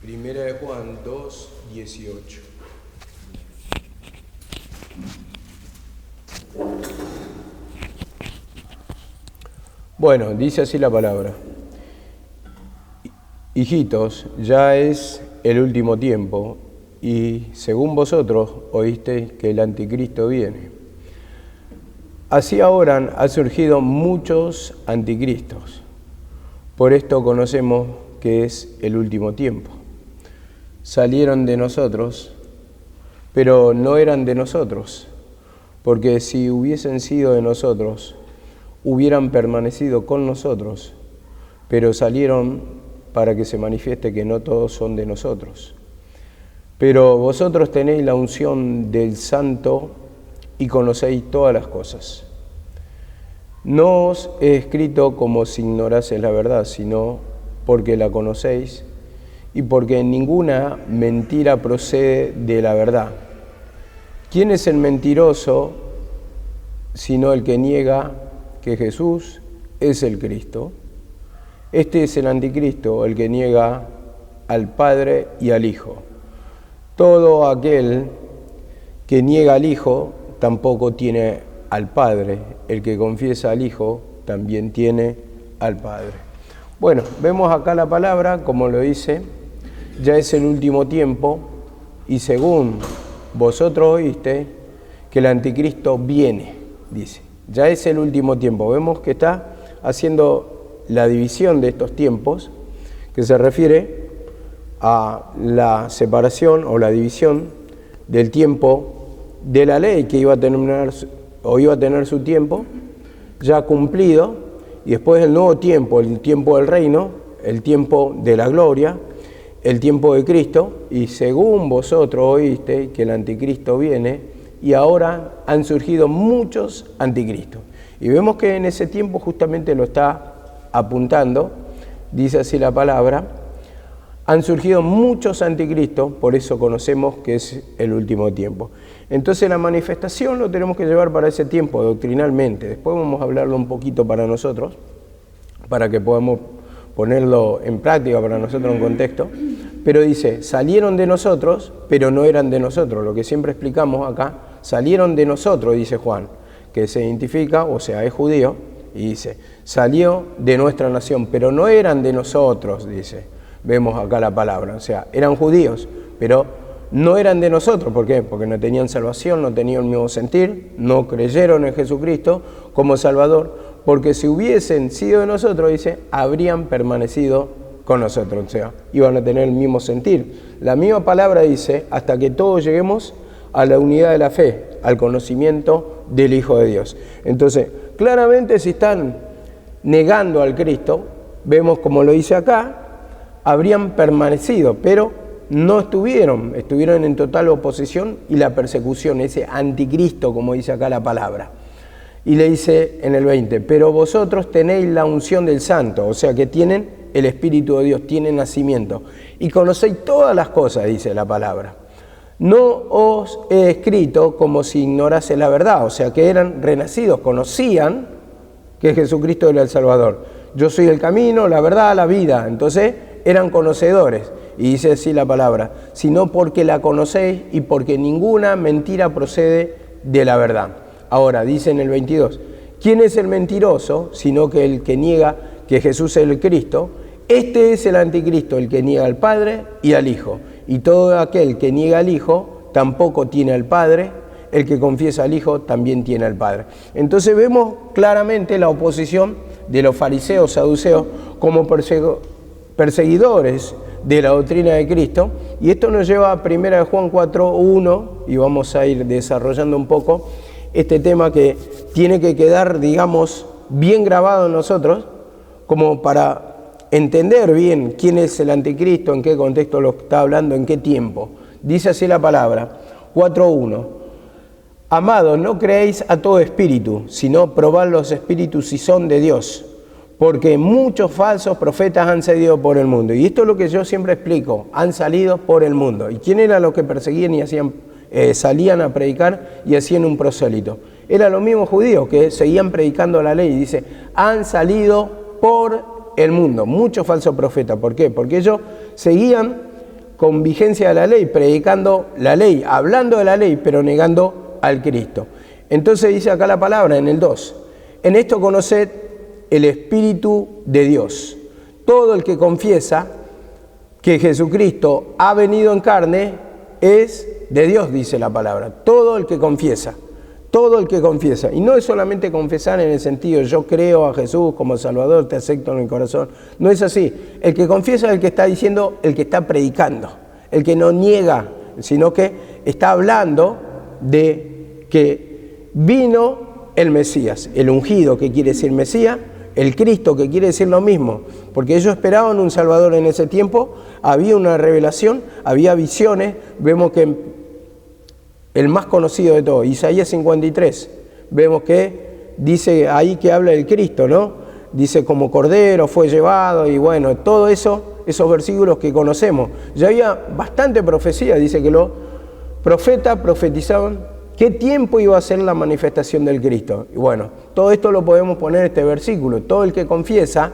Primera de Juan 2, 18. Bueno, dice así la palabra. Hijitos, ya es el último tiempo, y según vosotros oísteis que el anticristo viene. Así ahora han surgido muchos anticristos. Por esto conocemos que es el último tiempo. Salieron de nosotros, pero no eran de nosotros, porque si hubiesen sido de nosotros, hubieran permanecido con nosotros, pero salieron para que se manifieste que no todos son de nosotros. Pero vosotros tenéis la unción del Santo y conocéis todas las cosas. No os he escrito como si ignoraseis la verdad, sino porque la conocéis y porque ninguna mentira procede de la verdad. ¿Quién es el mentiroso sino el que niega que Jesús es el Cristo? Este es el anticristo, el que niega al Padre y al Hijo. Todo aquel que niega al Hijo tampoco tiene al Padre. El que confiesa al Hijo también tiene al Padre. Bueno, vemos acá la palabra, como lo dice, ya es el último tiempo, y según vosotros oíste, que el anticristo viene, dice. Ya es el último tiempo. Vemos que está haciendo la división de estos tiempos, que se refiere a la separación o la división del tiempo de la ley, que iba a tener su tiempo ya cumplido, y después el nuevo tiempo, el tiempo del reino, el tiempo de la gloria, el tiempo de Cristo. Y según vosotros oíste que el anticristo viene, y ahora han surgido muchos anticristos. Y vemos que en ese tiempo justamente lo está apuntando, dice así la palabra, han surgido muchos anticristos, por eso conocemos que es el último tiempo. Entonces la manifestación lo tenemos que llevar para ese tiempo doctrinalmente. Después vamos a hablarlo un poquito para nosotros, para que podamos ponerlo en práctica para nosotros en contexto. Pero dice, salieron de nosotros, pero no eran de nosotros. Lo que siempre explicamos acá, salieron de nosotros, dice Juan, que se identifica, o sea, es judío, y dice, salió de nuestra nación, pero no eran de nosotros, dice. Vemos acá la palabra, o sea, eran judíos, pero no eran de nosotros. ¿Por qué? Porque no tenían salvación, no tenían el mismo sentir, no creyeron en Jesucristo como Salvador, porque si hubiesen sido de nosotros, dice, habrían permanecido con nosotros, o sea, iban a tener el mismo sentir. La misma palabra dice, hasta que todos lleguemos a la unidad de la fe, al conocimiento del Hijo de Dios. Entonces, claramente si están negando al Cristo, vemos como lo dice acá, habrían permanecido, pero no estuvieron en total oposición y la persecución, ese anticristo, como dice acá la palabra. Y le dice en el 20, pero vosotros tenéis la unción del Santo, o sea que tienen el Espíritu de Dios, tienen nacimiento, y conocéis todas las cosas, dice la palabra. No os he escrito como si ignorase la verdad, o sea que eran renacidos, conocían que Jesucristo era el Salvador. Yo soy el camino, la verdad, la vida. Entonces eran conocedores, y dice así la palabra, sino porque la conocéis y porque ninguna mentira procede de la verdad. Ahora, dice en el 22, ¿quién es el mentiroso? Sino que el que niega que Jesús es el Cristo. Este es el anticristo, el que niega al Padre y al Hijo. Y todo aquel que niega al Hijo tampoco tiene al Padre. El que confiesa al Hijo también tiene al Padre. Entonces vemos claramente la oposición de los fariseos, saduceos, como perseguidores de la doctrina de Cristo. Y esto nos lleva a 1 Juan 4:1, y vamos a ir desarrollando un poco este tema que tiene que quedar, digamos, bien grabado en nosotros, como para entender bien quién es el anticristo, en qué contexto lo está hablando, en qué tiempo. Dice así la palabra, 4:1. Amados, no creéis a todo espíritu, sino probad los espíritus si son de Dios, porque muchos falsos profetas han salido por el mundo. Y esto es lo que yo siempre explico, han salido por el mundo. ¿Y quién eran los que perseguían y salían a predicar y hacían un prosélito? Eran los mismos judíos que seguían predicando la ley. Y dice, han salido por el mundo, muchos falsos profetas. ¿Por qué? Porque ellos seguían con vigencia de la ley, predicando la ley, hablando de la ley, pero negando al Cristo. Entonces dice acá la palabra en el 2, en esto conoced el Espíritu de Dios. Todo el que confiesa que Jesucristo ha venido en carne es de Dios, dice la palabra. Todo el que confiesa. Todo el que confiesa. Y no es solamente confesar en el sentido, yo creo a Jesús como Salvador, te acepto en el corazón. No es así. El que confiesa es el que está diciendo, el que está predicando. El que no niega, sino que está hablando de que vino el Mesías. El ungido, que quiere decir Mesías. El Cristo, que quiere decir lo mismo. Porque ellos esperaban un Salvador en ese tiempo. Había una revelación, había visiones. Vemos que el más conocido de todos, Isaías 53, vemos que dice ahí que habla del Cristo, ¿no? Dice como cordero fue llevado y bueno, todo eso, esos versículos que conocemos. Ya había bastante profecía, dice que los profetas profetizaban qué tiempo iba a ser la manifestación del Cristo. Y bueno, todo esto lo podemos poner en este versículo. Todo el que confiesa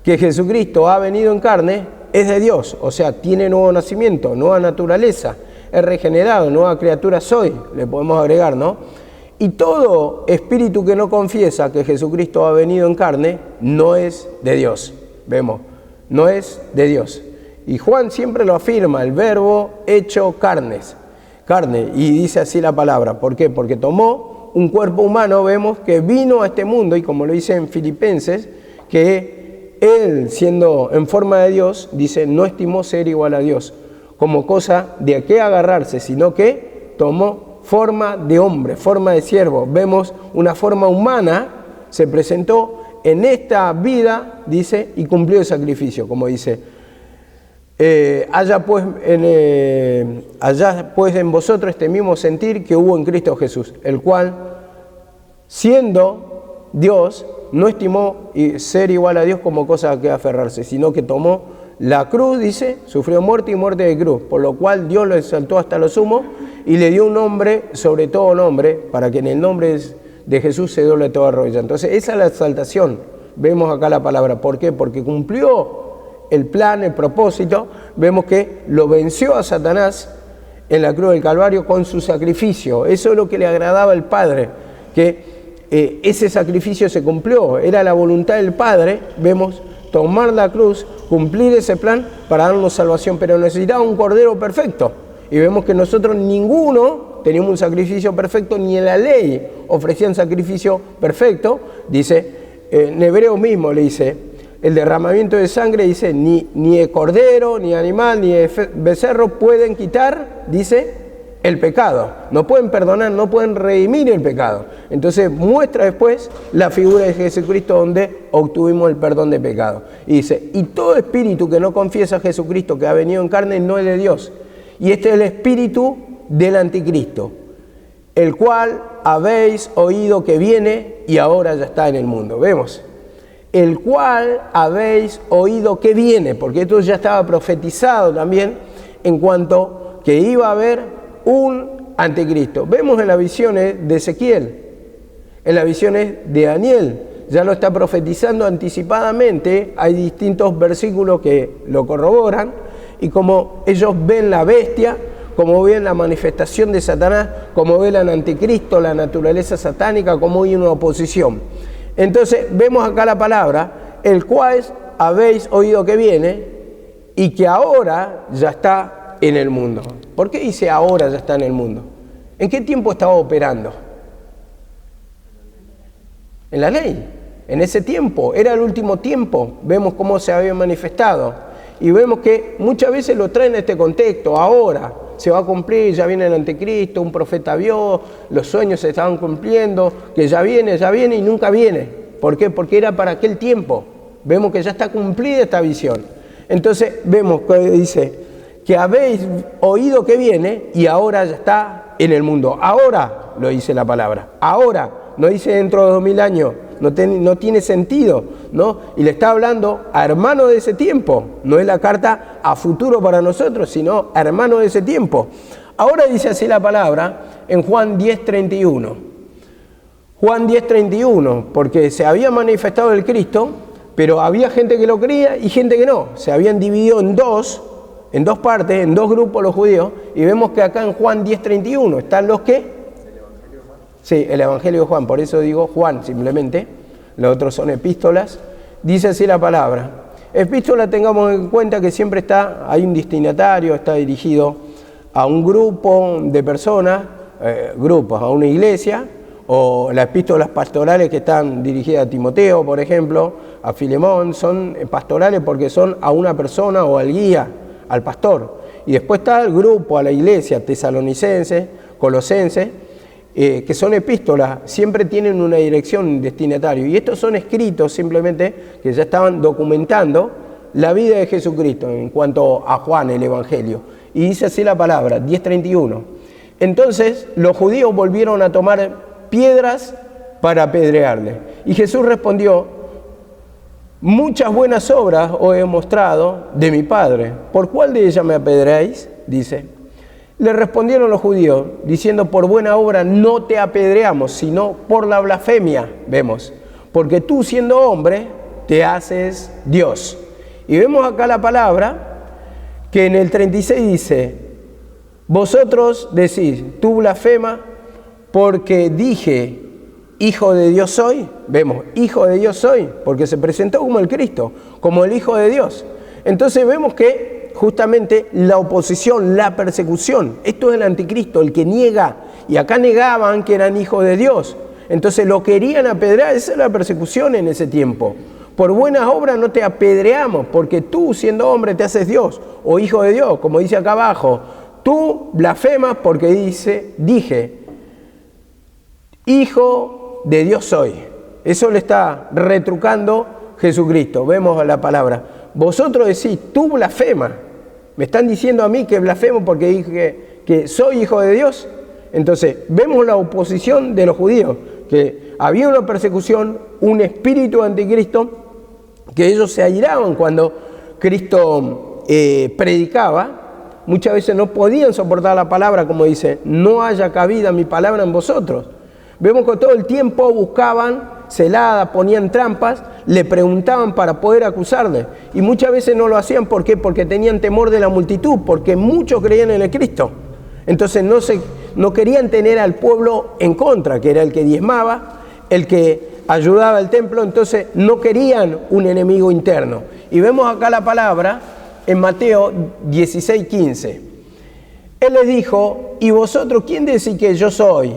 que Jesucristo ha venido en carne es de Dios, o sea, tiene nuevo nacimiento, nueva naturaleza. Es regenerado, nueva criatura soy, le podemos agregar, ¿no? Y todo espíritu que no confiesa que Jesucristo ha venido en carne, no es de Dios. Vemos, no es de Dios. Y Juan siempre lo afirma, el verbo hecho carne. Y dice así la palabra. ¿Por qué? Porque tomó un cuerpo humano, vemos que vino a este mundo, y como lo dice en Filipenses, que él, siendo en forma de Dios, dice, no estimó ser igual a Dios, como cosa de a qué agarrarse, sino que tomó forma de hombre, forma de siervo. Vemos una forma humana, se presentó en esta vida, dice, y cumplió el sacrificio, como dice, allá pues en vosotros este mismo sentir que hubo en Cristo Jesús, el cual, siendo Dios, no estimó ser igual a Dios como cosa a que aferrarse, sino que tomó la cruz, dice, sufrió muerte y muerte de cruz, por lo cual Dios lo exaltó hasta lo sumo y le dio un nombre sobre todo nombre, para que en el nombre de Jesús se doble toda rodilla. Entonces esa es la exaltación, vemos acá la palabra. ¿Por qué? Porque cumplió el plan, el propósito. Vemos que lo venció a Satanás en la cruz del Calvario con su sacrificio. Eso es lo que le agradaba al Padre, que ese sacrificio se cumplió, era la voluntad del Padre. Vemos tomar la cruz, cumplir ese plan para darnos salvación, pero necesitaba un cordero perfecto. Y vemos que nosotros ninguno teníamos un sacrificio perfecto, ni en la ley ofrecían sacrificio perfecto. Dice, en Hebreos mismo le dice, el derramamiento de sangre, dice, ni el cordero, ni animal, ni el becerro pueden quitar, dice, el pecado. No pueden perdonar, no pueden redimir el pecado. Entonces muestra después la figura de Jesucristo donde obtuvimos el perdón de pecado. Y dice, y todo espíritu que no confiesa a Jesucristo que ha venido en carne no es de Dios. Y este es el espíritu del anticristo, el cual habéis oído que viene y ahora ya está en el mundo. Vemos, el cual habéis oído que viene, porque esto ya estaba profetizado también en cuanto que iba a haber un anticristo. Vemos en las visiones de Ezequiel, en las visiones de Daniel, ya lo está profetizando anticipadamente. Hay distintos versículos que lo corroboran, y como ellos ven la bestia, como ven la manifestación de Satanás, como ven al anticristo, la naturaleza satánica, como hay una oposición. Entonces vemos acá la palabra, el cual habéis oído que viene y que ahora ya está en el mundo. ¿Por qué dice ahora ya está en el mundo? ¿En qué tiempo estaba operando? En la ley. En ese tiempo, era el último tiempo. Vemos cómo se había manifestado. Y vemos que muchas veces lo traen en este contexto. Ahora se va a cumplir, ya viene el anticristo, un profeta vio, los sueños se estaban cumpliendo, que ya viene y nunca viene. ¿Por qué? Porque era para aquel tiempo. Vemos que ya está cumplida esta visión. Entonces vemos que dice que habéis oído que viene y ahora ya está en el mundo. Ahora lo dice la palabra. Ahora, no dice dentro de 2000 años. No tiene sentido, ¿no? Y le está hablando a hermanos de ese tiempo. No es la carta a futuro para nosotros, sino a hermanos de ese tiempo. Ahora dice así la palabra en Juan 10:31. Juan 10:31, porque se había manifestado el Cristo, pero había gente que lo creía y gente que no. Se habían dividido en dos en dos partes, en dos grupos los judíos, y vemos que acá en Juan 10:31 están los que... Sí, el Evangelio de Juan, por eso digo Juan simplemente, los otros son epístolas. Dice así la palabra. Epístola, tengamos en cuenta que siempre hay un destinatario, está dirigido a un grupo de personas, grupos, a una iglesia, o las epístolas pastorales que están dirigidas a Timoteo, por ejemplo, a Filemón, son pastorales porque son a una persona o al guía, al pastor. Y después está el grupo, a la iglesia, tesalonicense, colosense, que son epístolas, siempre tienen una dirección, un destinatario. Y estos son escritos simplemente que ya estaban documentando la vida de Jesucristo en cuanto a Juan, el Evangelio. Y dice así la palabra, 10:31. Entonces los judíos volvieron a tomar piedras para apedrearle. Y Jesús respondió: muchas buenas obras os he mostrado de mi Padre. ¿Por cuál de ellas me apedreáis? Dice. Le respondieron los judíos, diciendo: por buena obra no te apedreamos, sino por la blasfemia, vemos. Porque tú, siendo hombre, te haces Dios. Y vemos acá la palabra que en el 36 dice: vosotros decís, tú blasfema, porque dije, hijo de Dios soy. Vemos, hijo de Dios soy, porque se presentó como el Cristo, como el Hijo de Dios. Entonces vemos que justamente la oposición, la persecución, esto es el anticristo, el que niega, y acá negaban que eran hijos de Dios. Entonces lo querían apedrear, esa es la persecución en ese tiempo. Por buenas obras no te apedreamos, porque tú, siendo hombre, te haces Dios, o hijo de Dios, como dice acá abajo. Tú blasfemas porque dije, hijo de Dios soy. Eso le está retrucando Jesucristo. Vemos la palabra. Vosotros decís, tú blasfemas. ¿Me están diciendo a mí que blasfemo porque dije que soy hijo de Dios? Entonces, vemos la oposición de los judíos, que había una persecución, un espíritu anticristo, que ellos se airaban cuando Cristo predicaba. Muchas veces no podían soportar la palabra, como dice, no haya cabida mi palabra en vosotros. Vemos que todo el tiempo buscaban celadas, ponían trampas, le preguntaban para poder acusarle. Y muchas veces no lo hacían, ¿por qué? Porque tenían temor de la multitud, porque muchos creían en el Cristo. Entonces no querían tener al pueblo en contra, que era el que diezmaba, el que ayudaba al templo, entonces no querían un enemigo interno. Y vemos acá la palabra en Mateo 16:15. Él les dijo: ¿y vosotros quién decís que yo soy?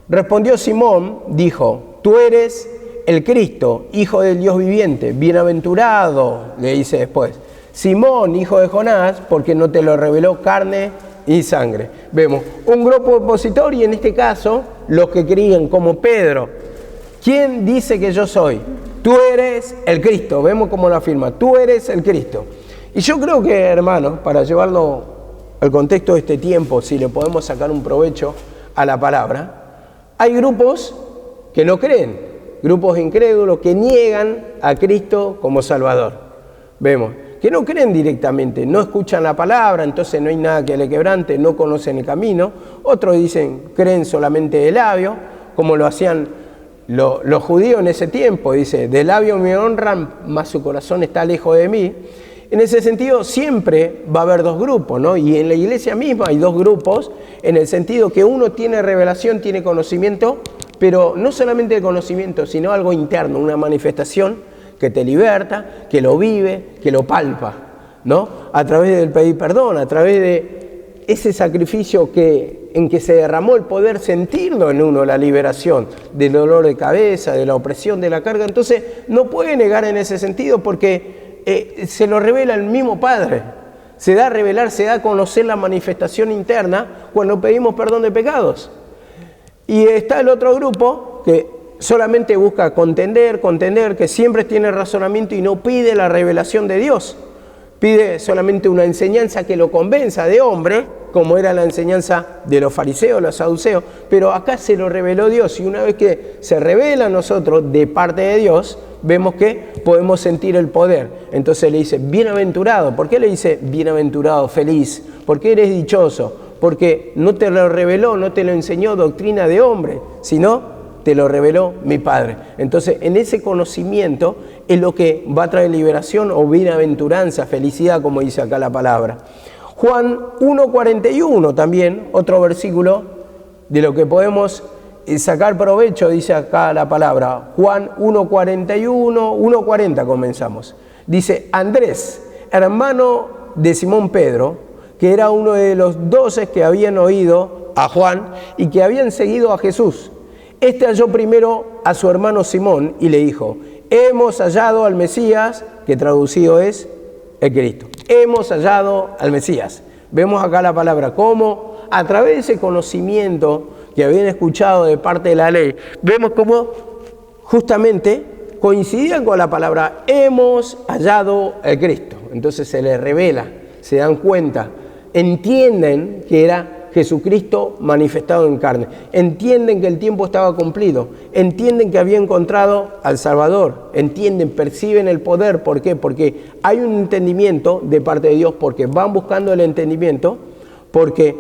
Respondió Simón, dijo: tú eres el Cristo, hijo del Dios viviente. Bienaventurado, le dice después, Simón, hijo de Jonás, porque no te lo reveló carne y sangre. Vemos un grupo opositor, y en este caso los que creían, como Pedro. ¿Quién dice que yo soy? Tú eres el Cristo. Vemos cómo lo afirma, tú eres el Cristo. Y yo creo que, hermanos, para llevarlo al contexto de este tiempo, si le podemos sacar un provecho a la palabra, hay grupos que no creen, grupos incrédulos que niegan a Cristo como Salvador. Vemos que no creen directamente, no escuchan la palabra, entonces no hay nada que le quebrante, no conocen el camino. Otros dicen, creen solamente de labio, como lo hacían los judíos en ese tiempo. Dice, de labio me honran, mas su corazón está lejos de mí. En ese sentido siempre va a haber dos grupos, ¿no? Y en la iglesia misma hay dos grupos, en el sentido que uno tiene revelación, tiene conocimiento, pero no solamente el conocimiento, sino algo interno, una manifestación que te liberta, que lo vive, que lo palpa, ¿no? A través del pedir perdón, a través de ese sacrificio en que se derramó el poder sentirlo en uno, la liberación del dolor de cabeza, de la opresión, de la carga. Entonces no puede negar en ese sentido, porque se lo revela el mismo Padre. Se da a revelar, se da a conocer la manifestación interna cuando pedimos perdón de pecados. Y está el otro grupo que solamente busca contender, que siempre tiene razonamiento y no pide la revelación de Dios. Pide solamente una enseñanza que lo convenza de hombre, como era la enseñanza de los fariseos, los saduceos, pero acá se lo reveló Dios, y una vez que se revela a nosotros de parte de Dios, vemos que podemos sentir el poder. Entonces le dice, bienaventurado. ¿Por qué le dice bienaventurado, feliz? ¿Por qué eres dichoso? Porque no te lo reveló, no te lo enseñó doctrina de hombre, sino te lo reveló mi Padre. Entonces, en ese conocimiento es lo que va a traer liberación o bienaventuranza, felicidad, como dice acá la palabra. Juan 1:41 también, otro versículo de lo que podemos sacar provecho, dice acá la palabra. Juan 1:41, 1:40 comenzamos. Dice, Andrés, hermano de Simón Pedro, que era uno de los 12 que habían oído a Juan y que habían seguido a Jesús. Este halló primero a su hermano Simón y le dijo, hemos hallado al Mesías, que traducido es el Cristo. Hemos hallado al Mesías. Vemos acá la palabra, cómo a través de ese conocimiento que habían escuchado de parte de la ley, vemos cómo justamente coincidían con la palabra, hemos hallado al Cristo. Entonces se les revela, se dan cuenta, entienden que era Jesucristo manifestado en carne, entienden que el tiempo estaba cumplido, entienden que había encontrado al Salvador, entienden, perciben el poder. ¿Por qué? Porque hay un entendimiento de parte de Dios, porque van buscando el entendimiento, porque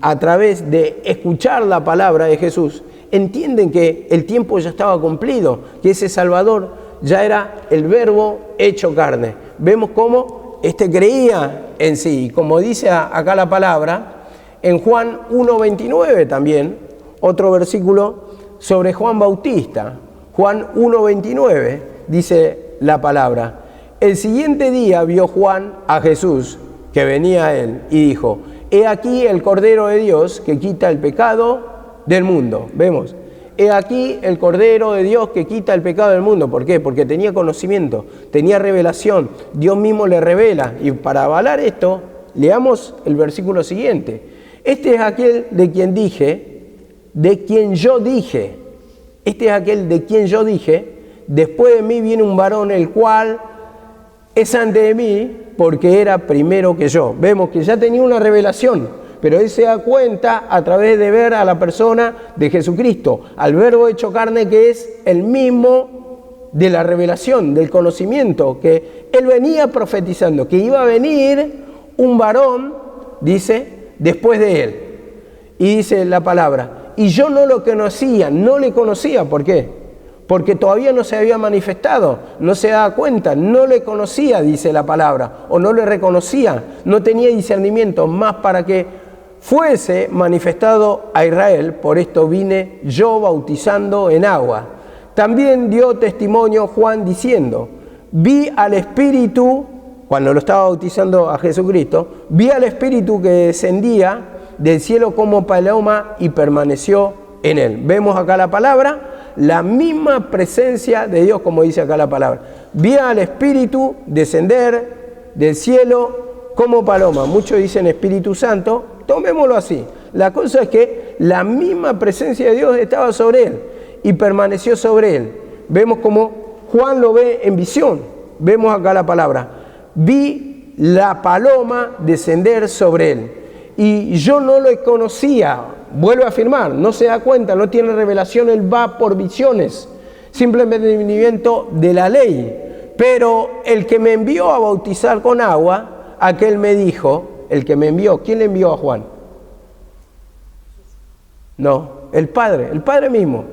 a través de escuchar la palabra de Jesús, entienden que el tiempo ya estaba cumplido, que ese Salvador ya era el Verbo hecho carne. Vemos cómo creía en sí, como dice acá la palabra, en Juan 1:29 también, otro versículo sobre Juan Bautista. Juan 1:29 dice la palabra, el siguiente día vio Juan a Jesús que venía a él y dijo, he aquí el Cordero de Dios que quita el pecado del mundo. Vemos, he aquí el Cordero de Dios que quita el pecado del mundo. ¿Por qué? Porque tenía conocimiento, tenía revelación, Dios mismo le revela. Y para avalar esto, leamos el versículo siguiente. Este es aquel de quien yo dije, este es aquel de quien yo dije, después de mí viene un varón el cual es antes de mí porque era primero que yo. Vemos que ya tenía una revelación, pero él se da cuenta a través de ver a la persona de Jesucristo, al Verbo hecho carne, que es el mismo de la revelación, del conocimiento, que él venía profetizando, que iba a venir un varón, dice, después de él. Y dice la palabra, y yo no lo conocía, no le conocía. ¿Por qué? Porque todavía no se había manifestado, no se daba cuenta, no le conocía, dice la palabra, o no le reconocía, no tenía discernimiento, más para que fuese manifestado a Israel. Por esto vine yo bautizando en agua. También dio testimonio Juan diciendo, vi al Espíritu, cuando lo estaba bautizando a Jesucristo, vi al Espíritu que descendía del cielo como paloma y permaneció en él. Vemos acá la palabra, la misma presencia de Dios, como dice acá la palabra. Vi al Espíritu descender del cielo como paloma. Muchos dicen Espíritu Santo, tomémoslo así. La cosa es que la misma presencia de Dios estaba sobre él y permaneció sobre él. Vemos como Juan lo ve en visión. Vemos acá la palabra. Vi la paloma descender sobre él y yo no lo conocía. Vuelve a afirmar, no se da cuenta, no tiene revelación, él va por visiones, simplemente entendimiento de la ley. Pero el que me envió a bautizar con agua, aquel me dijo, el que me envió, ¿quién le envió a Juan? No, el Padre mismo.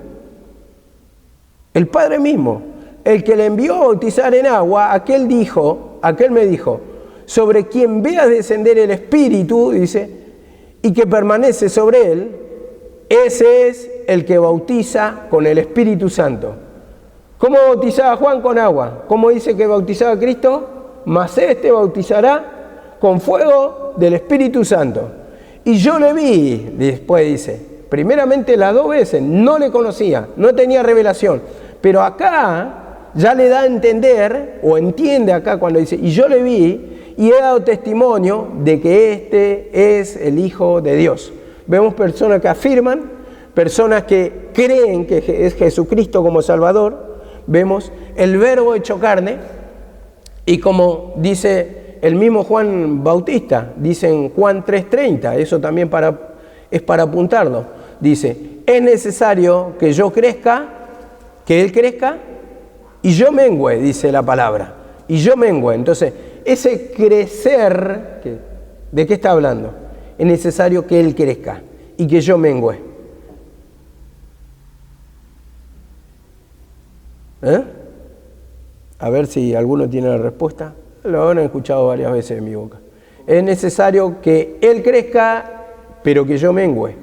El Padre mismo, el que le envió a bautizar en agua, aquel me dijo, sobre quien veas descender el Espíritu, dice, y que permanece sobre él, ese es el que bautiza con el Espíritu Santo. ¿Cómo bautizaba Juan? Con agua. ¿Cómo dice que bautizaba a Cristo? Mas este bautizará con fuego del Espíritu Santo. Y yo le vi, después dice, primeramente las 2 veces, no le conocía, no tenía revelación, pero acá ya le da a entender, o entiende acá cuando dice, y yo le vi, y he dado testimonio de que este es el Hijo de Dios. Vemos personas que afirman, personas que creen que es Jesucristo como Salvador. Vemos el Verbo hecho carne, y como dice el mismo Juan Bautista, dice en Juan 3:30, eso también es para apuntarlo. Dice, es necesario que yo crezca, que Él crezca, y yo mengüe, dice la palabra, y yo mengüe. Entonces, ese crecer, ¿de qué está hablando? Es necesario que Él crezca y que yo mengüe. A ver si alguno tiene la respuesta. Lo han escuchado varias veces en mi boca. Es necesario que Él crezca, pero que yo mengüe.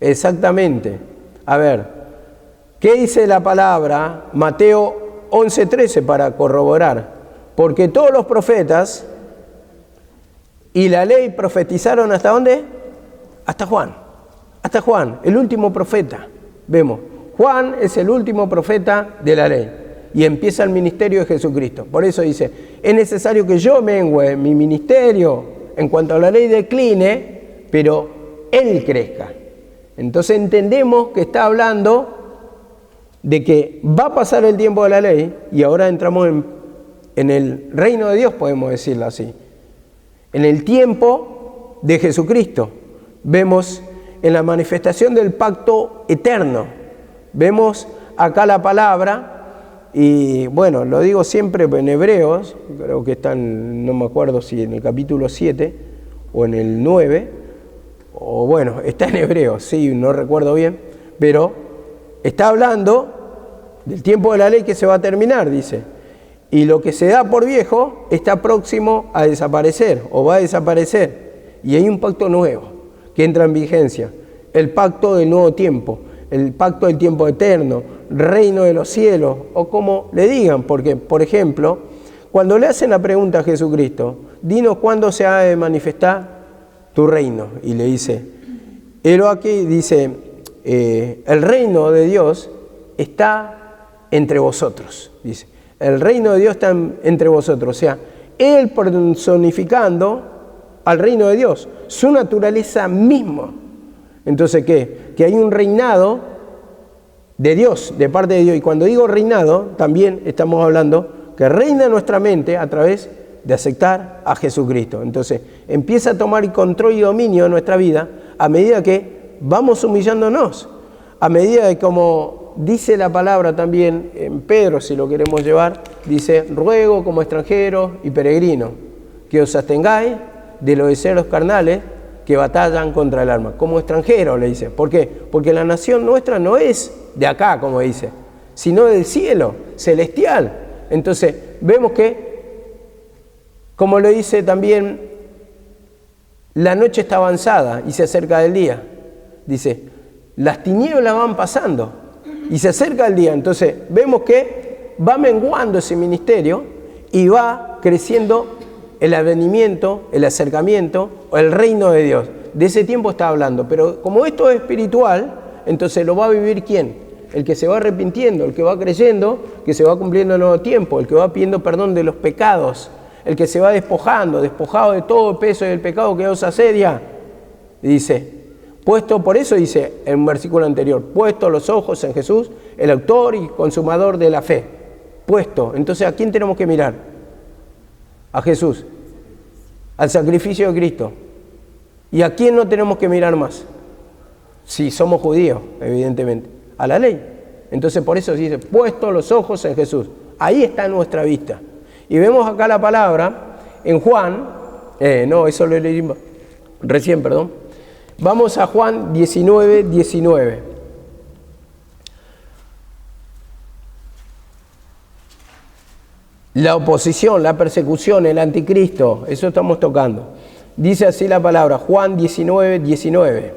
Exactamente. A ver, ¿qué dice la palabra? Mateo 11:13 para corroborar. Porque todos los profetas y la ley profetizaron ¿hasta dónde? Hasta Juan. Hasta Juan, el último profeta. Vemos, Juan es el último profeta de la ley. Y empieza el ministerio de Jesucristo. Por eso dice, es necesario que yo mengüe, mi ministerio en cuanto a la ley decline, pero Él crezca. Entonces entendemos que está hablando de que va a pasar el tiempo de la ley y ahora entramos en el reino de Dios, podemos decirlo así. En el tiempo de Jesucristo. Vemos en la manifestación del pacto eterno. Vemos acá la palabra. Y bueno, lo digo siempre en Hebreos, creo que están, no me acuerdo si en el capítulo 7 o en el 9, o bueno, está en Hebreos, sí, no recuerdo bien, pero está hablando del tiempo de la ley que se va a terminar, dice. Y lo que se da por viejo está próximo a desaparecer, o va a desaparecer. Y hay un pacto nuevo que entra en vigencia, el pacto del nuevo tiempo, el pacto del tiempo eterno, reino de los cielos, o como le digan, porque, por ejemplo, cuando le hacen la pregunta a Jesucristo, dinos cuándo se ha de manifestar tu reino, y le dice, pero aquí dice, el reino de Dios está entre vosotros, dice, el reino de Dios está entre vosotros, o sea, Él personificando al reino de Dios, su naturaleza misma. Entonces, ¿qué? Que hay un reinado de Dios, de parte de Dios. Y cuando digo reinado, también estamos hablando que reina nuestra mente a través de aceptar a Jesucristo. Entonces, empieza a tomar control y dominio de nuestra vida a medida que vamos humillándonos. A medida de, como dice la palabra también en Pedro, si lo queremos llevar, dice, ruego como extranjeros y peregrinos, que os abstengáis de los deseos carnales que batallan contra el alma, como extranjero, le dice. ¿Por qué? Porque la nación nuestra no es de acá, como dice, sino del cielo, celestial. Entonces, vemos que, como lo dice también, la noche está avanzada y se acerca del día. Dice, las tinieblas van pasando y se acerca el día. Entonces, vemos que va menguando ese ministerio y va creciendo el advenimiento, el acercamiento, o el reino de Dios. De ese tiempo está hablando, pero como esto es espiritual, entonces lo va a vivir ¿quién? El que se va arrepintiendo, el que va creyendo, que se va cumpliendo el nuevo tiempo, el que va pidiendo perdón de los pecados, el que se va despojado de todo el peso del pecado que os asedia. Y dice, puesto, por eso dice en un versículo anterior, puesto los ojos en Jesús, el autor y consumador de la fe. Puesto, entonces ¿a quién tenemos que mirar? A Jesús, al sacrificio de Cristo. ¿Y a quién no tenemos que mirar más? Si somos judíos, evidentemente, a la ley. Entonces por eso dice, puesto los ojos en Jesús. Ahí está nuestra vista. Y vemos acá la palabra en Juan, eso lo leí recién, perdón. Vamos a Juan 19:19. La oposición, la persecución, el anticristo, eso estamos tocando. Dice así la palabra, Juan 19:19.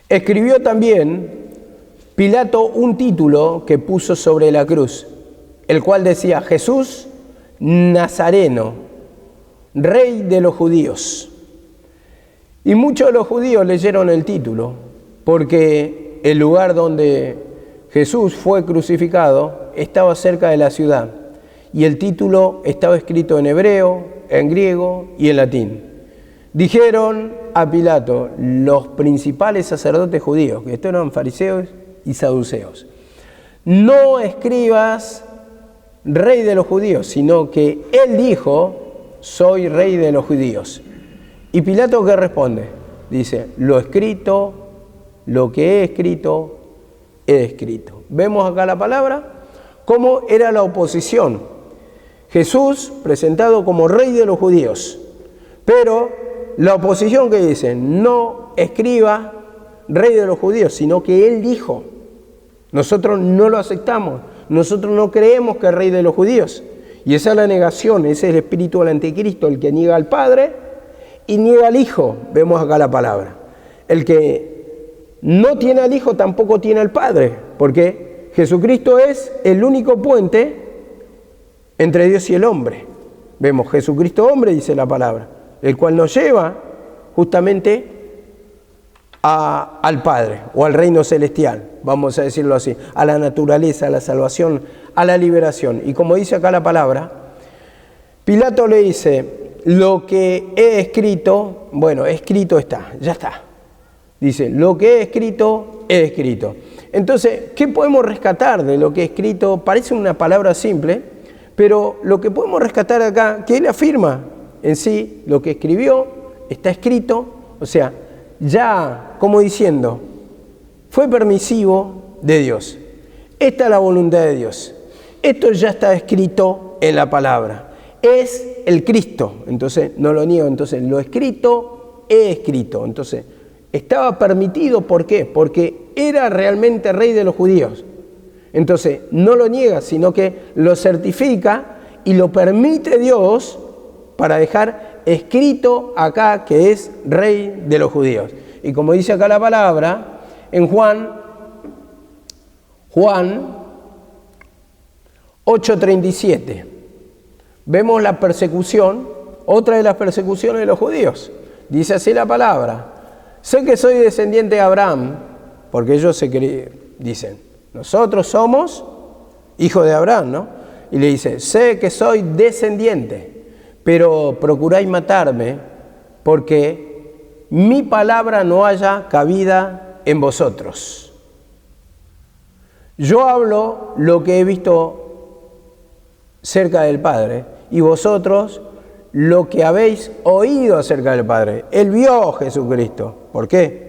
Escribió también Pilato un título que puso sobre la cruz, el cual decía, Jesús Nazareno, Rey de los judíos. Y muchos de los judíos leyeron el título, porque el lugar donde Jesús fue crucificado estaba cerca de la ciudad, y el título estaba escrito en hebreo, en griego y en latín. Dijeron a Pilato los principales sacerdotes judíos, que estos eran fariseos y saduceos, no escribas rey de los judíos, sino que él dijo, soy rey de los judíos. Y Pilato, ¿qué responde? Dice, lo escrito, lo que he escrito, he escrito. Vemos acá la palabra, cómo era la oposición. Jesús presentado como rey de los judíos, pero la oposición que dice, no escriba rey de los judíos, sino que él dijo. Nosotros no lo aceptamos, nosotros no creemos que es rey de los judíos. Y esa es la negación, ese es el espíritu del anticristo, el que niega al Padre y niega al Hijo. Vemos acá la palabra. El que no tiene al Hijo tampoco tiene al Padre, porque Jesucristo es el único puente entre Dios y el hombre. Vemos Jesucristo hombre, dice la palabra, el cual nos lleva justamente al Padre o al reino celestial, vamos a decirlo así, a la naturaleza, a la salvación, a la liberación. Y como dice acá la palabra, Pilato le dice, lo que he escrito, bueno, escrito está, ya está. Dice, lo que he escrito, he escrito. Entonces, ¿qué podemos rescatar de lo que he escrito? Parece una palabra simple, pero lo que podemos rescatar acá, que él afirma en sí, lo que escribió, está escrito, o sea, ya, como diciendo, fue permisivo de Dios. Esta es la voluntad de Dios. Esto ya está escrito en la palabra. Es el Cristo. Entonces, no lo niego. Entonces, lo escrito, he escrito. Entonces, estaba permitido. ¿Por qué? Porque era realmente rey de los judíos. Entonces, no lo niega, sino que lo certifica y lo permite Dios para dejar escrito acá que es rey de los judíos. Y como dice acá la palabra, en Juan 8:37, vemos la persecución, otra de las persecuciones de los judíos. Dice así la palabra, sé que soy descendiente de Abraham, porque ellos dicen, nosotros somos hijos de Abraham, ¿no? Y le dice, sé que soy descendiente, pero procuráis matarme porque mi palabra no haya cabida en vosotros. Yo hablo lo que he visto cerca del Padre y vosotros lo que habéis oído acerca del Padre. Él vio a Jesucristo. ¿Por qué?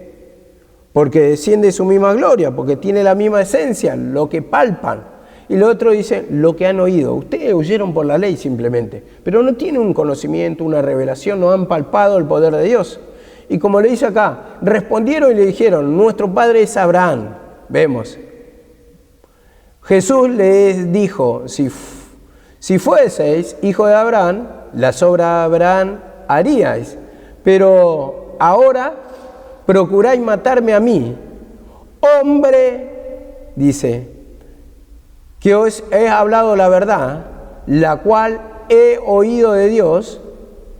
Porque desciende su misma gloria, porque tiene la misma esencia, lo que palpan. Y lo otro dice, lo que han oído. Ustedes huyeron por la ley simplemente, pero no tienen un conocimiento, una revelación, no han palpado el poder de Dios. Y como le dice acá, respondieron y le dijeron, nuestro padre es Abraham. Vemos. Jesús les dijo, si fueseis hijo de Abraham, las obras de Abraham haríais. Pero ahora procuráis matarme a mí, hombre, dice, que os he hablado la verdad, la cual he oído de Dios,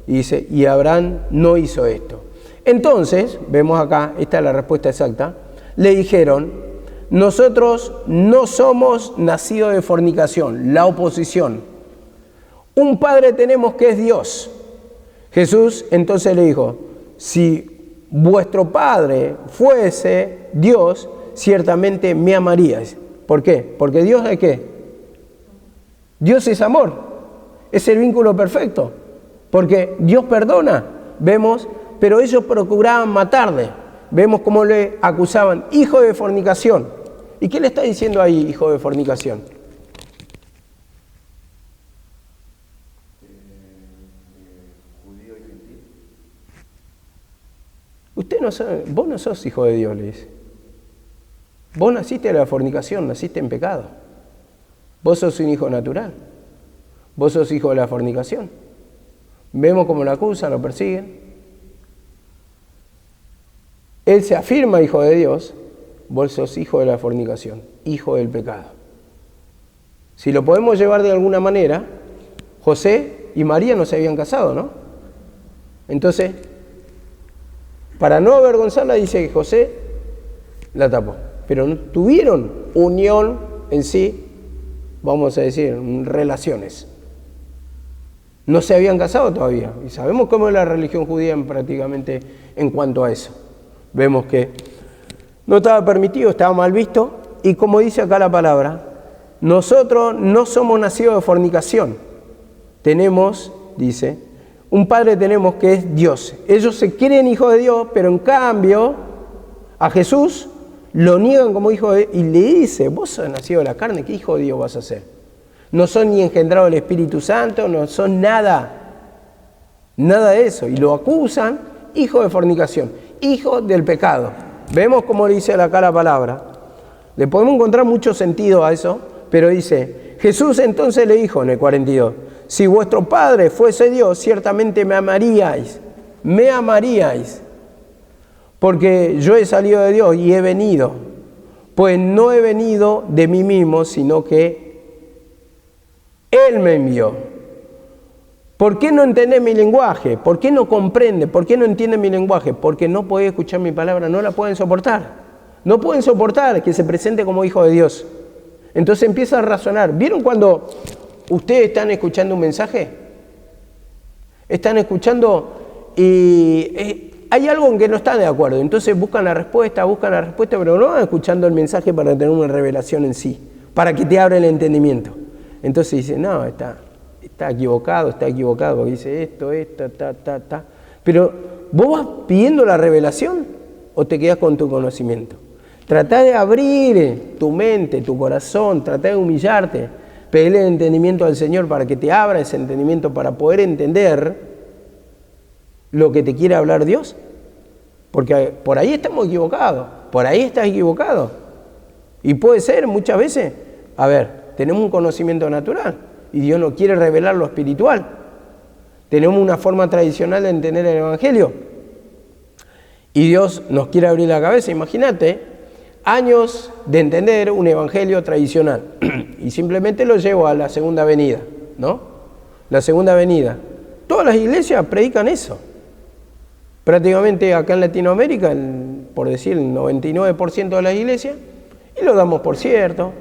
y dice, y Abraham no hizo esto. Entonces, vemos acá, esta es la respuesta exacta, le dijeron, nosotros no somos nacidos de fornicación, la oposición. Un padre tenemos que es Dios. Jesús entonces le dijo, si vuestro padre fuese Dios, ciertamente me amaríais. ¿Por qué? Porque Dios es ¿qué? Dios es amor, es el vínculo perfecto, porque Dios perdona, vemos, pero ellos procuraban matarle, vemos cómo le acusaban, hijo de fornicación. ¿Y qué le está diciendo ahí, hijo de fornicación? Judío y gentil. Usted no sabe, vos no sos hijo de Dios, le dice. Vos naciste de la fornicación, naciste en pecado. Vos sos un hijo natural. Vos sos hijo de la fornicación. Vemos cómo lo acusan, lo persiguen. Él se afirma hijo de Dios. Vos sos hijo de la fornicación, hijo del pecado. Si lo podemos llevar de alguna manera, José y María no se habían casado, ¿no? Entonces, para no avergonzarla, dice que José la tapó. Pero no tuvieron unión en sí, vamos a decir, relaciones. No se habían casado todavía. Y sabemos cómo es la religión judía prácticamente en cuanto a eso. Vemos que no estaba permitido, estaba mal visto. Y como dice acá la palabra, nosotros no somos nacidos de fornicación. Tenemos, dice, un padre tenemos que es Dios. Ellos se creen hijos de Dios, pero en cambio a Jesús lo niegan como hijo de Dios y le dice, vos sos nacido de la carne, ¿qué hijo de Dios vas a ser? No son ni engendrados del Espíritu Santo, no son nada de eso. Y lo acusan hijo de fornicación, hijo del pecado. Vemos cómo dice acá la palabra. Le podemos encontrar mucho sentido a eso, pero dice, Jesús entonces le dijo en el 42, si vuestro Padre fuese Dios, ciertamente me amaríais, porque yo he salido de Dios y he venido, pues no he venido de mí mismo, sino que Él me envió. ¿Por qué no entendés mi lenguaje? ¿Por qué no comprende? ¿Por qué no entiende mi lenguaje? Porque no podés escuchar mi palabra, no la pueden soportar. No pueden soportar que se presente como hijo de Dios. Entonces empieza a razonar. ¿Vieron cuando ustedes están escuchando un mensaje? Están escuchando y hay algo en que no están de acuerdo. Entonces buscan la respuesta, pero no van escuchando el mensaje para tener una revelación en sí, para que te abra el entendimiento. Entonces dicen, no, está equivocado, porque dice esto, ta. Pero ¿vos vas pidiendo la revelación o te quedás con tu conocimiento? Tratá de abrir tu mente, tu corazón, tratá de humillarte, pedirle el entendimiento al Señor para que te abra ese entendimiento para poder entender lo que te quiere hablar Dios. Porque por ahí estamos equivocados, por ahí estás equivocado. Y puede ser muchas veces, tenemos un conocimiento natural y Dios nos quiere revelar lo espiritual. Tenemos una forma tradicional de entender el Evangelio y Dios nos quiere abrir la cabeza. Imagínate años de entender un evangelio tradicional y simplemente lo llevo a la segunda venida, ¿no? La segunda venida. Todas las iglesias predican eso. Prácticamente acá en Latinoamérica, por decir el 99% de las iglesias, y lo damos por cierto.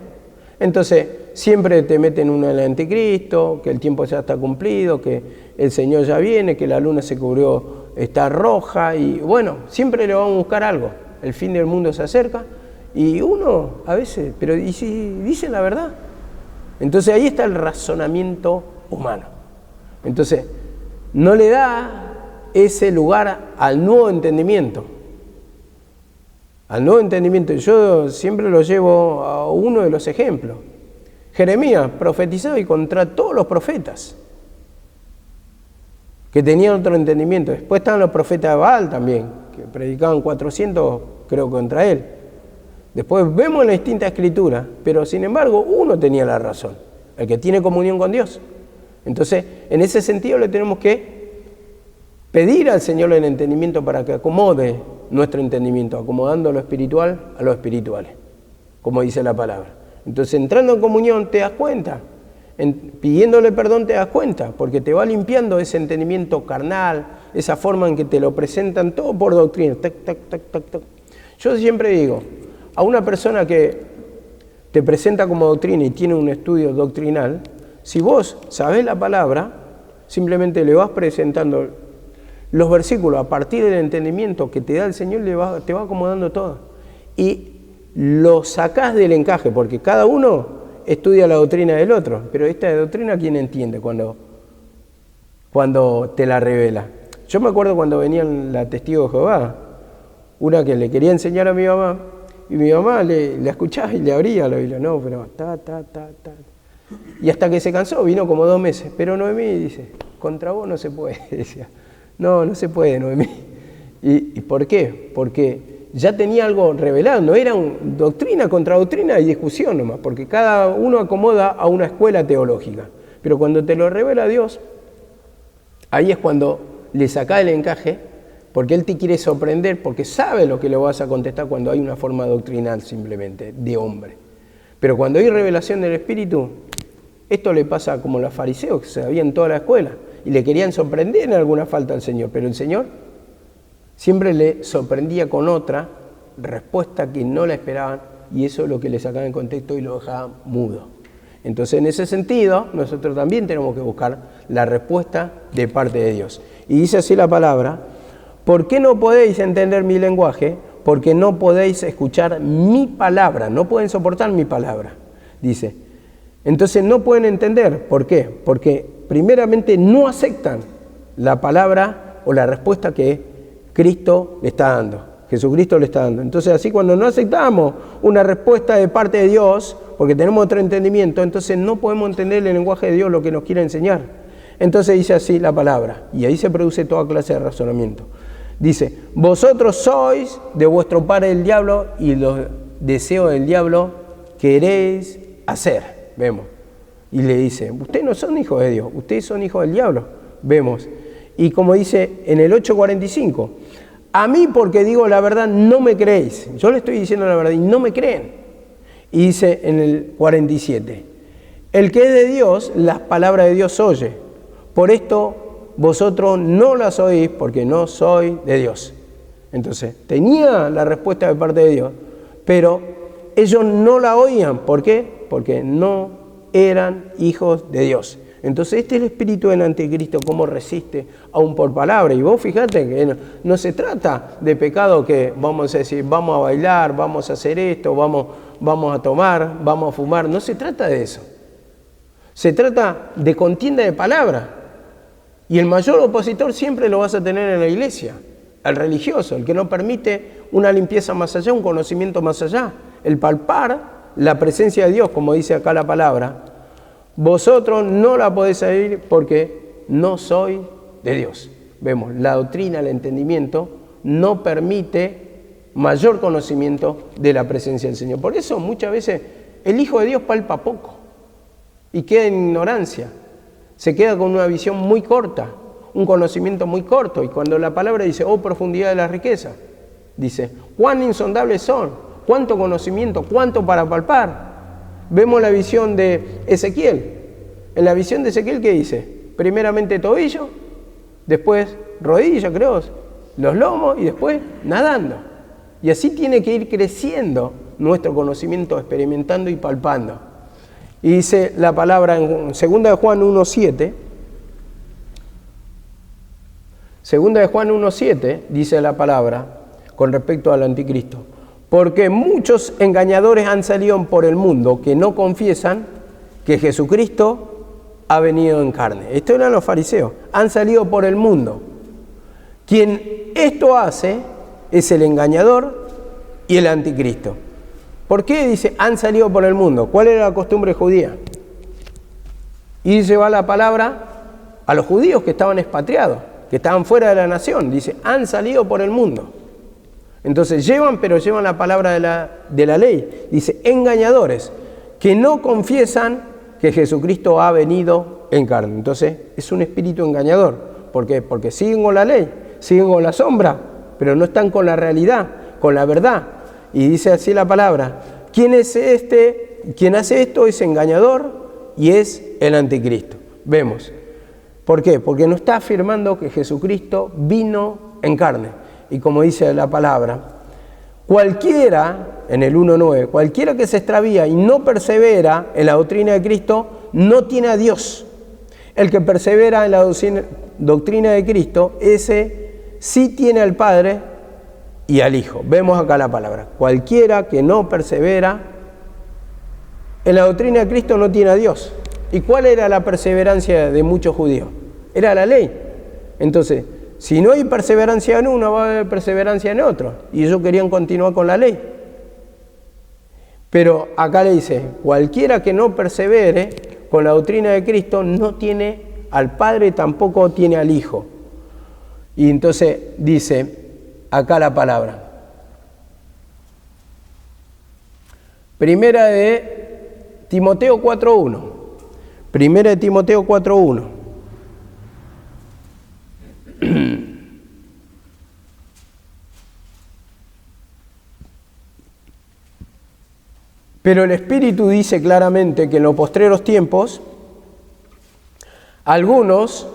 Entonces, siempre te meten uno en el anticristo, que el tiempo ya está cumplido, que el Señor ya viene, que la luna se cubrió, está roja, y bueno, siempre le vamos a buscar algo. El fin del mundo se acerca. Y uno a veces, pero ¿y si dicen la verdad? Entonces ahí está el razonamiento humano. Entonces, no le da ese lugar al nuevo entendimiento. Al nuevo entendimiento. Yo siempre lo llevo a uno de los ejemplos. Jeremías profetizaba y contra todos los profetas que tenían otro entendimiento. Después estaban los profetas de Baal también, que predicaban 400, creo, contra él. Después vemos la distinta escritura, pero sin embargo uno tenía la razón, el que tiene comunión con Dios. Entonces, en ese sentido le tenemos que pedir al Señor el entendimiento para que acomode nuestro entendimiento, acomodando lo espiritual a lo espiritual, como dice la palabra. Entonces, entrando en comunión te das cuenta, pidiéndole perdón te das cuenta, porque te va limpiando ese entendimiento carnal, esa forma en que te lo presentan todo por doctrina. Tac. Yo siempre digo, a una persona que te presenta como doctrina y tiene un estudio doctrinal, si vos sabés la palabra, simplemente le vas presentando los versículos a partir del entendimiento que te da el Señor, te va acomodando todo. Y lo sacás del encaje, porque cada uno estudia la doctrina del otro, pero esta doctrina, ¿quién entiende cuando te la revela? Yo me acuerdo cuando venían la testigo de Jehová, una que le quería enseñar a mi mamá, y mi mamá le escuchaba y le abría lo oído, no, pero ta. Y hasta que se cansó, vino como 2 meses. Pero Noemí dice, contra vos no se puede, decía. No se puede, Noemí. ¿Y por qué? Porque ya tenía algo revelado, no era doctrina contra doctrina y discusión nomás, porque cada uno acomoda a una escuela teológica. Pero cuando te lo revela Dios, ahí es cuando le sacás el encaje, porque Él te quiere sorprender, porque sabe lo que le vas a contestar cuando hay una forma doctrinal simplemente, de hombre. Pero cuando hay revelación del Espíritu, esto le pasa como a los fariseos, que sabían toda la escuela, y le querían sorprender en alguna falta al Señor, pero el Señor siempre le sorprendía con otra respuesta que no la esperaban, y eso es lo que le sacaba en contexto y lo dejaba mudo. Entonces, en ese sentido, nosotros también tenemos que buscar la respuesta de parte de Dios. Y dice así la palabra, ¿por qué no podéis entender mi lenguaje? Porque no podéis escuchar mi palabra, no pueden soportar mi palabra, dice. Entonces no pueden entender, ¿por qué? Porque primeramente no aceptan la palabra o la respuesta que Cristo le está dando, Jesucristo le está dando. Entonces así cuando no aceptamos una respuesta de parte de Dios, porque tenemos otro entendimiento, entonces no podemos entender el lenguaje de Dios, lo que nos quiere enseñar. Entonces dice así la palabra, y ahí se produce toda clase de razonamiento. Dice, vosotros sois de vuestro padre el diablo y los deseos del diablo queréis hacer. Vemos. Y le dice, ustedes no son hijos de Dios, ustedes son hijos del diablo. Vemos. Y como dice en el 8:45, a mí porque digo la verdad no me creéis. Yo le estoy diciendo la verdad y no me creen. Y dice en el 47, el que es de Dios, las palabras de Dios oye. Por esto vosotros no las oís porque no sois de Dios. Entonces, tenía la respuesta de parte de Dios, pero ellos no la oían. ¿Por qué? Porque no eran hijos de Dios. Entonces, este es el espíritu del anticristo, cómo resiste aún por palabra. Y vos fíjate que no se trata de pecado que vamos a decir, vamos a bailar, vamos a hacer esto, vamos a tomar, vamos a fumar. No se trata de eso. Se trata de contienda de palabra. Y el mayor opositor siempre lo vas a tener en la iglesia, el religioso, el que no permite una limpieza más allá, un conocimiento más allá, el palpar la presencia de Dios, como dice acá la palabra. Vosotros no la podéis seguir porque no sois de Dios. Vemos, la doctrina, el entendimiento no permite mayor conocimiento de la presencia del Señor. Por eso muchas veces el Hijo de Dios palpa poco y queda en ignorancia. Se queda con una visión muy corta, un conocimiento muy corto. Y cuando la palabra dice, oh profundidad de la riqueza, dice, cuán insondables son, cuánto conocimiento, cuánto para palpar. Vemos la visión de Ezequiel. En la visión de Ezequiel, ¿qué dice? Primeramente tobillo, después rodilla, creo, los lomos y después nadando. Y así tiene que ir creciendo nuestro conocimiento, experimentando y palpando. Y dice la palabra en 2 de Juan 1:7, 2 de Juan 1:7 dice la palabra con respecto al anticristo. Porque muchos engañadores han salido por el mundo que no confiesan que Jesucristo ha venido en carne. Esto eran los fariseos. Han salido por el mundo. Quien esto hace es el engañador y el anticristo. ¿Por qué dice han salido por el mundo? ¿Cuál era la costumbre judía? Y dice va la palabra a los judíos que estaban expatriados, que estaban fuera de la nación. Dice han salido por el mundo. Entonces llevan la palabra de la ley. Dice, engañadores, que no confiesan que Jesucristo ha venido en carne. Entonces es un espíritu engañador. ¿Por qué? Porque siguen con la ley, siguen con la sombra, pero no están con la realidad, con la verdad. Y dice así la palabra, quien hace esto es engañador y es el anticristo. Vemos. ¿Por qué? Porque no está afirmando que Jesucristo vino en carne. Y como dice la palabra, cualquiera, en el 1:9, cualquiera que se extravía y no persevera en la doctrina de Cristo, no tiene a Dios. El que persevera en la doctrina de Cristo, ese sí tiene al Padre y al Hijo. Vemos acá la palabra. Cualquiera que no persevera en la doctrina de Cristo no tiene a Dios. ¿Y cuál era la perseverancia de muchos judíos? Era la ley. Entonces, si no hay perseverancia en uno, va a haber perseverancia en otro. Y ellos querían continuar con la ley. Pero acá le dice, cualquiera que no persevere con la doctrina de Cristo no tiene al Padre, tampoco tiene al Hijo. Y entonces dice acá la palabra. Primera de Timoteo 4:1. Primera de Timoteo 4:1. Pero el Espíritu dice claramente que en los postreros tiempos algunos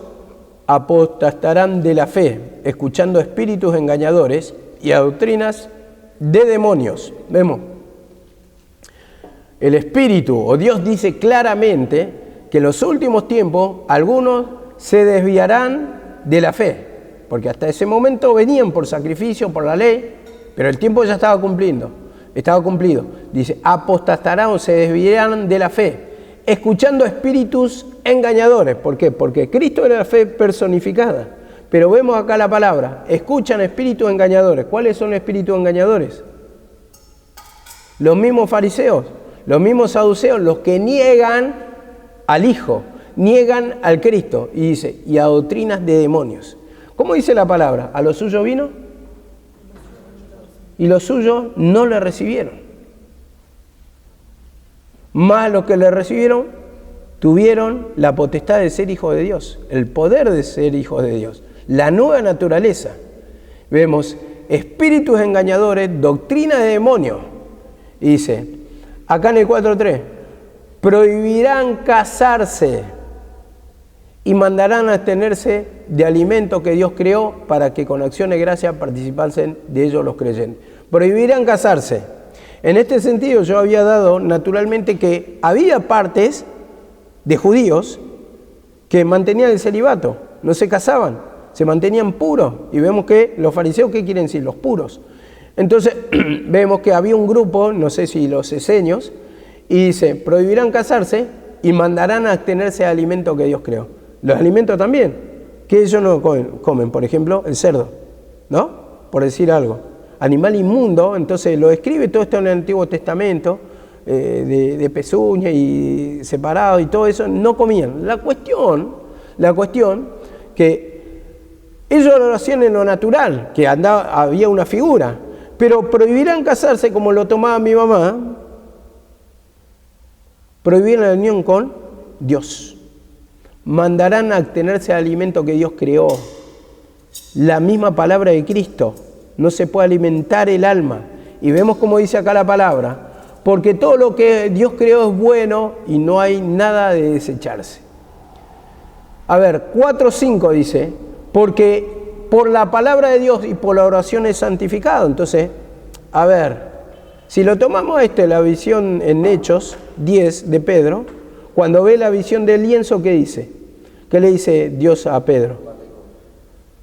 apostatarán de la fe, escuchando espíritus engañadores y a doctrinas de demonios. Vemos. El Espíritu o Dios dice claramente que en los últimos tiempos algunos se desviarán de la fe, porque hasta ese momento venían por sacrificio, por la ley, pero el tiempo ya estaba cumplido. Dice, apostatarán o se desviarán de la fe, escuchando espíritus engañadores. ¿Por qué? Porque Cristo era la fe personificada. Pero vemos acá la palabra, escuchan espíritus engañadores. ¿Cuáles son los espíritus engañadores? Los mismos fariseos, los mismos saduceos, los que niegan al Hijo, niegan al Cristo. Y dice, y a doctrinas de demonios. ¿Cómo dice la palabra? A lo suyo vino y los suyos no le recibieron. Más los que le recibieron tuvieron la potestad de ser hijos de Dios, el poder de ser hijos de Dios, la nueva naturaleza. Vemos espíritus engañadores, doctrina de demonios. Y dice, acá en el 4.3, prohibirán casarse y mandarán a abstenerse de alimentos que Dios creó para que con acción de gracia participasen de ellos los creyentes. Prohibirán casarse. En este sentido yo había dado naturalmente que había partes de judíos que mantenían el celibato, no se casaban, se mantenían puros. Y vemos que los fariseos, ¿qué quieren decir? Los puros. Entonces vemos que había un grupo, no sé si los esenios, y dice, prohibirán casarse y mandarán a abstenerse de alimentos que Dios creó. Los alimentos también, que ellos no comen, por ejemplo, el cerdo, ¿no? Por decir algo. Animal inmundo, entonces lo describe todo esto en el Antiguo Testamento, de pezuña y separado y todo eso, no comían. La cuestión que ellos lo hacían en lo natural, que había una figura, pero prohibirán casarse como lo tomaba mi mamá, prohibirán la unión con Dios. Mandarán a abstenerse de alimento que Dios creó. La misma palabra de Cristo, no se puede alimentar el alma. Y vemos como dice acá la palabra, porque todo lo que Dios creó es bueno y no hay nada de desecharse. A ver, 4.5 dice, porque por la palabra de Dios y por la oración es santificado. Entonces, a ver, si lo tomamos la visión en Hechos 10 de Pedro, cuando ve la visión del lienzo, ¿qué dice? ¿Qué le dice Dios a Pedro?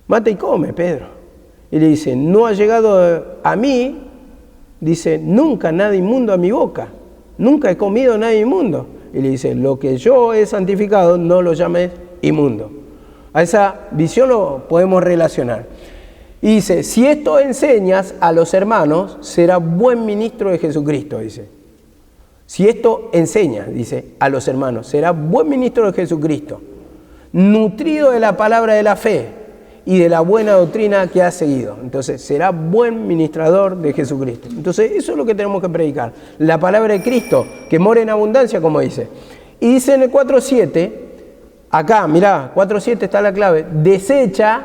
Mata y come, Pedro. Y le dice, no ha llegado a mí, dice, nunca nada inmundo a mi boca, nunca he comido nada inmundo. Y le dice, lo que yo he santificado no lo llames inmundo. A esa visión lo podemos relacionar. Y dice, si esto enseñas a los hermanos, serás buen ministro de Jesucristo, dice. Si esto enseña, dice, a los hermanos, será buen ministro de Jesucristo, nutrido de la palabra de la fe y de la buena doctrina que ha seguido. Entonces, será buen ministrador de Jesucristo. Entonces, eso es lo que tenemos que predicar. La palabra de Cristo, que mora en abundancia, como dice. Y dice en el 4.7, acá, mirá, 4.7 está la clave, desecha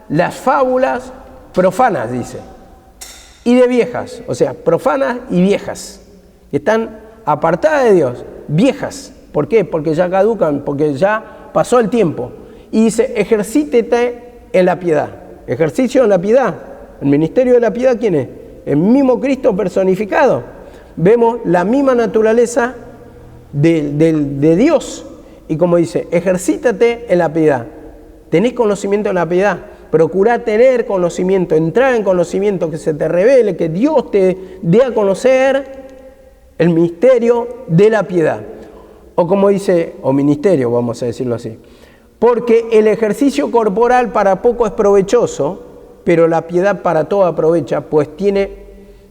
las fábulas profanas, dice, y de viejas, o sea, profanas y viejas, que están apartadas de Dios, viejas. ¿Por qué? Porque ya caducan, porque ya pasó el tiempo. Y dice, ejercítete en la piedad. Ejercicio en la piedad. El ministerio de la piedad, ¿quién es? El mismo Cristo personificado. Vemos la misma naturaleza de Dios. Y como dice, ejercítate en la piedad. ¿Tenés conocimiento en la piedad? Procurá tener conocimiento, entrar en conocimiento, que se te revele, que Dios te dé a conocer el misterio de la piedad. O como dice, o ministerio, vamos a decirlo así. Porque el ejercicio corporal para poco es provechoso, pero la piedad para todo aprovecha, pues tiene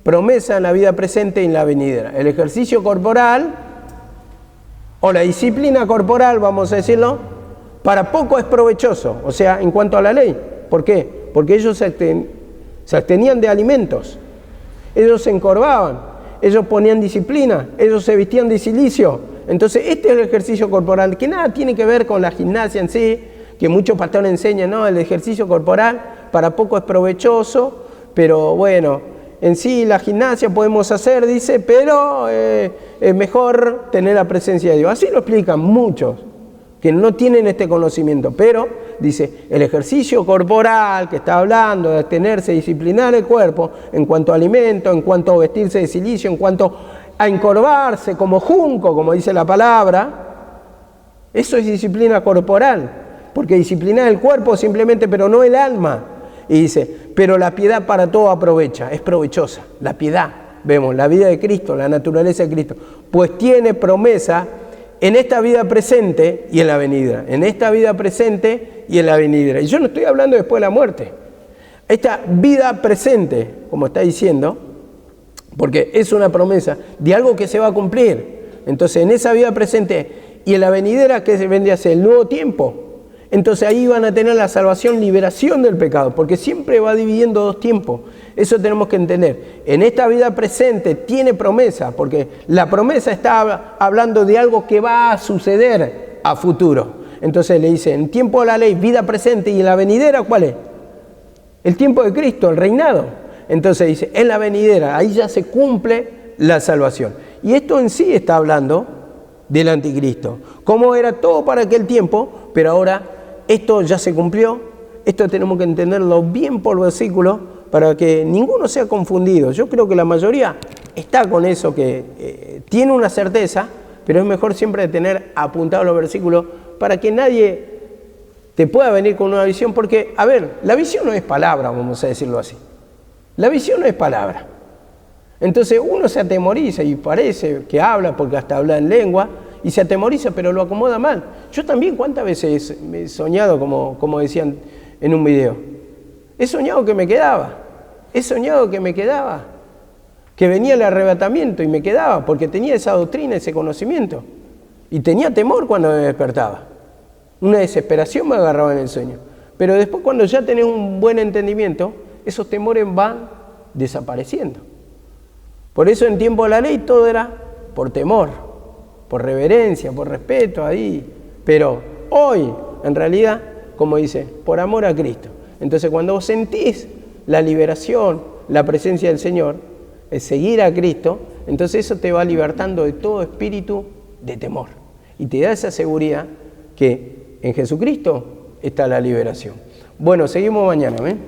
promesa en la vida presente y en la venidera. El ejercicio corporal, o la disciplina corporal, vamos a decirlo, para poco es provechoso, o sea, en cuanto a la ley. ¿Por qué? Porque ellos se abstenían de alimentos, ellos se encorvaban, ellos ponían disciplina, ellos se vestían de cilicio. Entonces, este es el ejercicio corporal, que nada tiene que ver con la gimnasia en sí, que muchos pastores enseñan, ¿no? El ejercicio corporal para poco es provechoso, pero bueno, en sí la gimnasia podemos hacer, dice, pero es mejor tener la presencia de Dios. Así lo explican muchos que no tienen este conocimiento, pero dice, el ejercicio corporal que está hablando de tenerse, disciplinar el cuerpo en cuanto a alimento, en cuanto a vestirse de cilicio, en cuanto a encorvarse como junco, como dice la palabra, eso es disciplina corporal, porque disciplinar el cuerpo simplemente, pero no el alma. Y dice, pero la piedad para todo aprovecha, es provechosa, la piedad, vemos, la vida de Cristo, la naturaleza de Cristo, pues tiene promesa en esta vida presente y en la venidera, en esta vida presente y en la venidera. Y yo no estoy hablando después de la muerte, esta vida presente, como está diciendo, porque es una promesa de algo que se va a cumplir. Entonces, en esa vida presente y en la venidera, que se vendría a ser el nuevo tiempo, Entonces ahí van a tener la salvación, liberación del pecado, porque siempre va dividiendo dos tiempos. Eso tenemos que entender. En esta vida presente tiene promesa, porque la promesa está hablando de algo que va a suceder a futuro. Entonces le dice, en tiempo de la ley, vida presente, y en la venidera, ¿cuál es? El tiempo de Cristo, el reinado. Entonces dice, en la venidera, ahí ya se cumple la salvación. Y esto en sí está hablando del anticristo. Cómo era todo para aquel tiempo, pero ahora esto ya se cumplió. Esto tenemos que entenderlo bien por versículo para que ninguno sea confundido. Yo creo que la mayoría está con eso, que tiene una certeza, pero es mejor siempre tener apuntados los versículos para que nadie te pueda venir con una visión, porque, a ver, la visión no es palabra, vamos a decirlo así. La visión no es palabra. Entonces uno se atemoriza y parece que habla, porque hasta habla en lengua, y se atemoriza, pero lo acomoda mal. Yo también, ¿cuántas veces me he soñado, como decían en un video? He soñado que me quedaba. He soñado que me quedaba. Que venía el arrebatamiento y me quedaba, porque tenía esa doctrina, ese conocimiento. Y tenía temor cuando me despertaba. Una desesperación me agarraba en el sueño. Pero después, cuando ya tenés un buen entendimiento, esos temores van desapareciendo. Por eso en tiempo de la ley todo era por temor, por reverencia, por respeto ahí. Pero hoy, en realidad, como dice, por amor a Cristo. Entonces cuando vos sentís la liberación, la presencia del Señor, el seguir a Cristo, entonces eso te va libertando de todo espíritu de temor. Y te da esa seguridad que en Jesucristo está la liberación. Bueno, seguimos mañana, ¿ven?